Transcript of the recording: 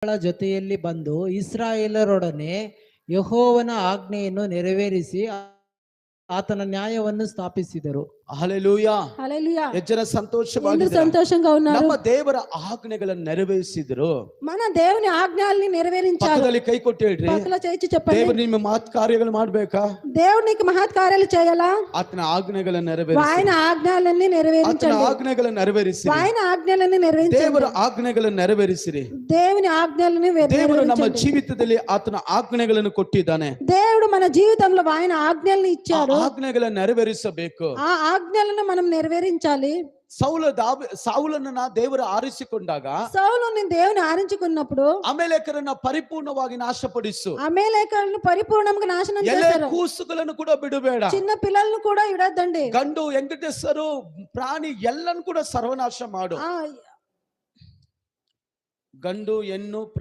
ಜೊತೆಯಲ್ಲಿ ಬಂದು ಇಸ್ರಾಯೇಲರೊಡನೆ ಯೆಹೋವನ ಆಜ್ಞೆಯನ್ನು ನೆರವೇರಿಸಿ ಆತನ ನ್ಯಾಯವನ್ನು ಸ್ಥಾಪಿಸಿದರು. హల్లెలూయా. హల్లెలూయా. ఎచ్చర ఎందుకు సంతోషವಾಗಿದ್ದೀರಾ? సంతోషంగా ఉన్నారు? ನಮ್ಮ ದೇವರ ಆಜ್ಞೆಗಳನ್ನು ನೆರವೇರಿಸಿದ್ರು. మన దేవుని ఆజ్ఞల్ని నెరవేరించారు. ಪಕ್ಕದಲ್ಲಿ ಕೈ ಕೊಟ್ಟು ಹೇಳ್ರಿ, పక్కల చేయించి చెప్పండి, ದೇವರು ನಿಮ್ಮ ಮಹತ್ ಕಾರ್ಯಗಳು ಮಾಡಬೇಕಾ? దేవుడు నీకు మహత్ కార్యాలు చేయాలా? ಆತನ ಆಜ್ಞೆಗಳನ್ನು ನೆರವೇರಿಸಿ, ఆయన ఆజ్ఞలన్నీ ಆತನ నెరవేరించండి. ಆಜ್ಞೆಗಳನ್ನು ನೆರವೇರಿಸಿ, ఆయన ఆజ్ఞలన్నీ నెరవేరించండి. ದೇವರ ಆಜ್ಞೆಗಳನ್ನು ನೆರವೇರಿಸಿರಿ. దేవుని ఆజ్ఞలను ದೇವರು ನಮ್ಮ నెరవేరించండి. ಜೀವಿತದಲ್ಲಿ ಆತನ ಆಜ್ಞೆಗಳನ್ನು ಕೊಟ್ಟಿದ್ದಾನೆ. దేవుడు మన జీవితంలో ఆయన ఆజ్ఞల్ని ఇచ్చాడు. ಆಜ್ಞೆಗಳನ್ನು ನೆರವೇರಿಸಬೇಕು. ఆ ఆజ్ఞలను మనం నెరవేరించాలి. ಸೌಲನನ್ನ ದೇವರು ಆರಿಸಿಕೊಂಡಾಗ సౌలుని దేవుని ఆరించుకున్నప్పుడు ಅಮೇಲೇಕರನ್ನ ಪರಿಪೂರ್ಣವಾಗಿ ನಾಶಪಡಿಸು. అమేలేకలను పరిపూర్ణంగా నాశనం ಎಲ್ಲ చేశారు. ಕೂಸುಗಳನ್ನು ಕೂಡ ಬಿಡಬೇಡ. చిన్న పిల్లలను కూడా ఇడద్దండి. ಗಂಡು ಹೆಂಗಸರು ಪ್ರಾಣಿ ಎಲ್ಲನ್ನು ಕೂಡ ಸರ್ವನಾಶ ಮಾಡು. ಗಂಡು ಹೆಣ್ಣು